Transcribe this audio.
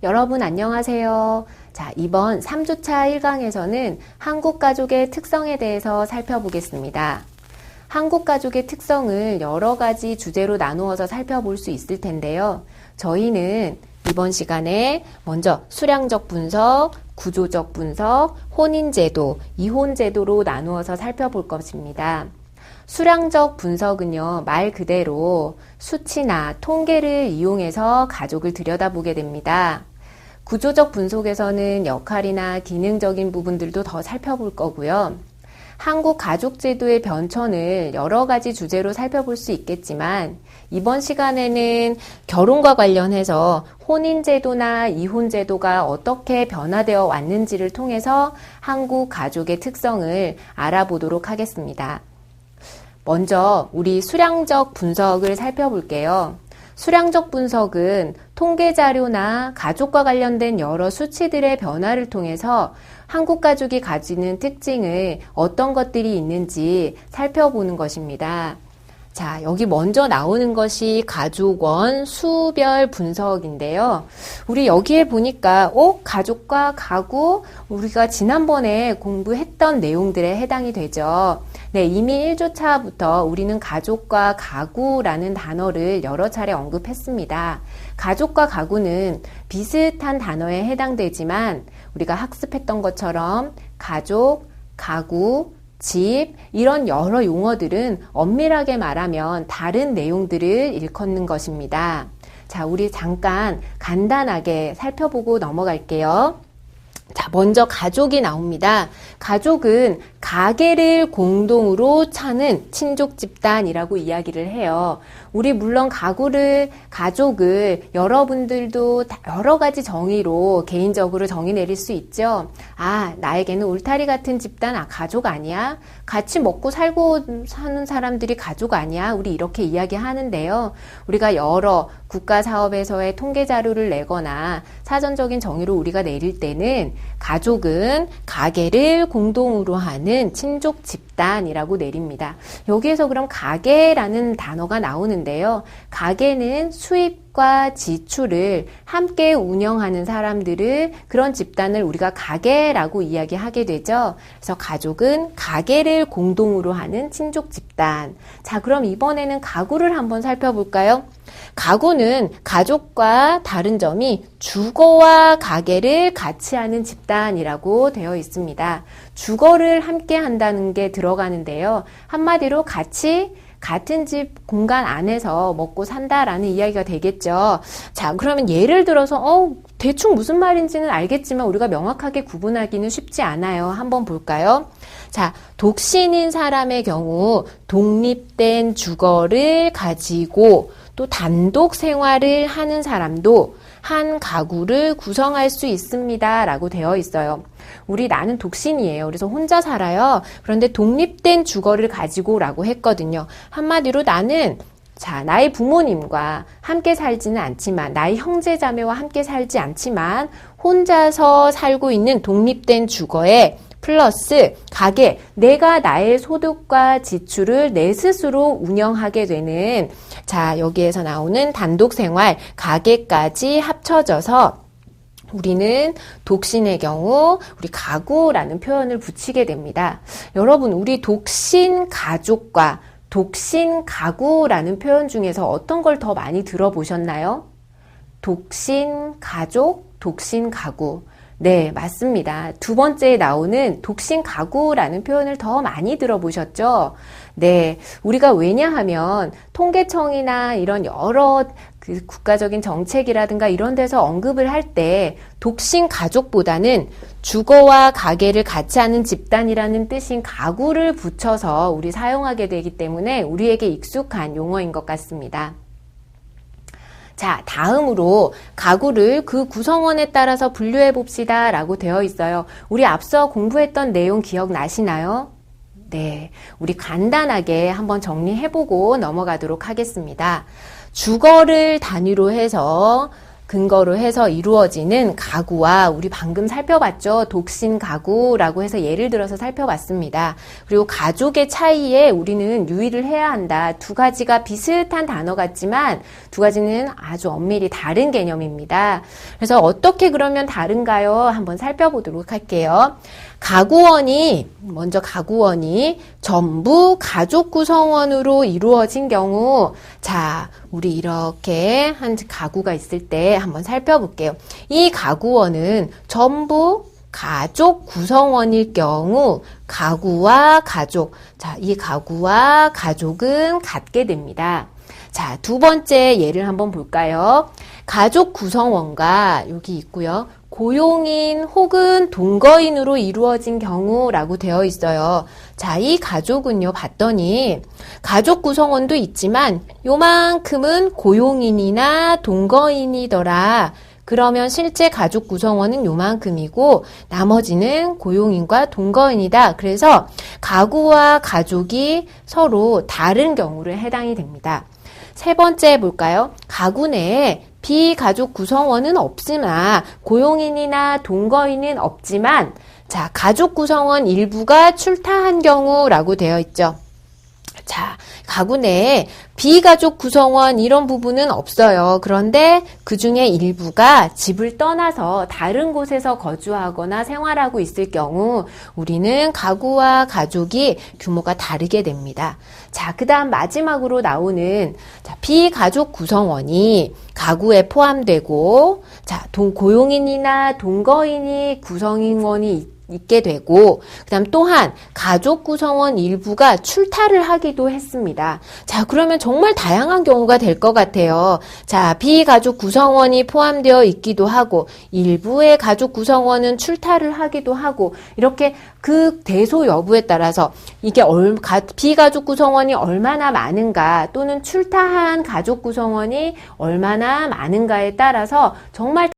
여러분 안녕하세요. 자, 이번 3주차 1강에서는 한국 가족의 특성에 대해서 살펴보겠습니다. 한국 가족의 특성을 여러 가지 주제로 나누어서 살펴볼 수 있을 텐데요. 저희는 이번 시간에 먼저 수량적 분석, 구조적 분석, 혼인제도, 이혼제도로 나누어서 살펴볼 것입니다. 수량적 분석은요, 말 그대로 수치나 통계를 이용해서 가족을 들여다보게 됩니다. 구조적 분석에서는 역할이나 기능적인 부분들도 더 살펴볼 거고요. 한국 가족제도의 변천을 여러 가지 주제로 살펴볼 수 있겠지만 이번 시간에는 결혼과 관련해서 혼인제도나 이혼제도가 어떻게 변화되어 왔는지를 통해서 한국 가족의 특성을 알아보도록 하겠습니다. 먼저 우리 수량적 분석을 살펴볼게요. 수량적 분석은 통계 자료나 가족과 관련된 여러 수치들의 변화를 통해서 한국 가족이 가지는 특징을 어떤 것들이 있는지 살펴보는 것입니다. 자, 여기 먼저 나오는 것이 가족원 수별 분석인데요. 우리 여기에 보니까 가족과 가구 우리가 지난번에 공부했던 내용들에 해당이 되죠. 네, 이미 1조차부터 우리는 가족과 가구라는 단어를 여러 차례 언급했습니다. 가족과 가구는 비슷한 단어에 해당되지만 우리가 학습했던 것처럼 가족, 가구, 집 이런 여러 용어들은 엄밀하게 말하면 다른 내용들을 일컫는 것입니다. 자, 우리 잠깐 간단하게 살펴보고 넘어갈게요. 자, 먼저 가족이 나옵니다. 가족은 가계를 공동으로 차는 친족 집단이라고 이야기를 해요. 우리 물론 가족을 여러분들도 여러 가지 정의로 개인적으로 정의 내릴 수 있죠. 아, 나에게는 울타리 같은 집단, 가족 아니야? 같이 먹고 살고 사는 사람들이 가족 아니야? 우리 이렇게 이야기하는데요. 우리가 여러 국가 사업에서의 통계 자료를 내거나 사전적인 정의로 우리가 내릴 때는 가족은 가계를 공동으로 하는 친족 집단이라고 내립니다. 여기에서 그럼 가계라는 단어가 나오는데요. 가계는 수입과 지출을 함께 운영하는 사람들을 그런 집단을 우리가 가계라고 이야기하게 되죠. 그래서 가족은 가계를 공동으로 하는 친족 집단. 자, 그럼 이번에는 가구를 한번 살펴볼까요? 가구는 가족과 다른 점이 주거와 가계를 같이 하는 집단이라고 되어 있습니다. 주거를 함께 한다는 게 들어가는데요. 한마디로 같은 집 공간 안에서 먹고 산다라는 이야기가 되겠죠. 자, 그러면 예를 들어서 대충 무슨 말인지는 알겠지만 우리가 명확하게 구분하기는 쉽지 않아요. 한번 볼까요? 자, 독신인 사람의 경우 독립된 주거를 가지고 또 단독 생활을 하는 사람도 한 가구를 구성할 수 있습니다. 라고 되어 있어요. 나는 독신이에요. 그래서 혼자 살아요. 그런데 독립된 주거를 가지고 라고 했거든요. 한마디로 나의 부모님과 함께 살지는 않지만, 나의 형제 자매와 함께 살지 않지만, 혼자서 살고 있는 독립된 주거에 플러스 가계, 내가 나의 소득과 지출을 내 스스로 운영하게 되는, 자, 여기에서 나오는 단독생활, 가계까지 합쳐져서 우리는 독신의 경우 우리 가구라는 표현을 붙이게 됩니다. 여러분, 우리 독신 가족과 독신 가구라는 표현 중에서 어떤 걸 더 많이 들어보셨나요? 독신 가족, 독신 가구. 네, 맞습니다. 두 번째에 나오는 독신 가구라는 표현을 더 많이 들어보셨죠? 네, 우리가 왜냐하면 통계청이나 이런 여러 국가적인 정책이라든가 이런 데서 언급을 할 때 독신 가족보다는 주거와 가계를 같이 하는 집단이라는 뜻인 가구를 붙여서 우리 사용하게 되기 때문에 우리에게 익숙한 용어인 것 같습니다. 자, 다음으로 가구를 그 구성원에 따라서 분류해 봅시다 라고 되어 있어요. 우리 앞서 공부했던 내용 기억나시나요? 네, 우리 간단하게 한번 정리해보고 넘어가도록 하겠습니다. 주거를 단위로 해서 근거로 해서 이루어지는 가구와 우리 방금 살펴봤죠. 독신 가구라고 해서 예를 들어서 살펴봤습니다. 그리고 가족의 차이에 우리는 유의를 해야 한다. 두 가지가 비슷한 단어 같지만 두 가지는 아주 엄밀히 다른 개념입니다. 그래서 어떻게 그러면 다른가요? 한번 살펴보도록 할게요. 먼저 가구원이 전부 가족 구성원으로 이루어진 경우, 자, 우리 이렇게 한 가구가 있을 때 한번 살펴볼게요. 이 가구원은 전부 가족 구성원일 경우 가구와 가족, 자, 이 가구와 가족은 같게 됩니다. 자, 두 번째 예를 한번 볼까요? 가족 구성원과 여기 있고요. 고용인 혹은 동거인으로 이루어진 경우라고 되어 있어요. 자, 이 가족은요, 봤더니 가족 구성원도 있지만 요만큼은 고용인이나 동거인이더라. 그러면 실제 가족 구성원은 요만큼이고 나머지는 고용인과 동거인이다. 그래서 가구와 가족이 서로 다른 경우를 해당이 됩니다. 세 번째 볼까요? 가구 내에 비가족 구성원은 없으나 고용인이나 동거인은 없지만 자, 가족 구성원 일부가 출타한 경우라고 되어 있죠. 자, 가구 내에 비가족 구성원 이런 부분은 없어요. 그런데 그 중에 일부가 집을 떠나서 다른 곳에서 거주하거나 생활하고 있을 경우 우리는 가구와 가족이 규모가 다르게 됩니다. 자, 그 다음 마지막으로 나오는 자, 비가족 구성원이 가구에 포함되고 자, 고용인이나 동거인이 구성원이 있게 되고 그다음 또한 가족 구성원 일부가 출타를 하기도 했습니다. 자, 그러면 정말 다양한 경우가 될 것 같아요. 자, 비가족 구성원이 포함되어 있기도 하고 일부의 가족 구성원은 출타를 하기도 하고 이렇게 그 대소 여부에 따라서 이게 비가족 구성원이 얼마나 많은가 또는 출타한 가족 구성원이 얼마나 많은가에 따라서 정말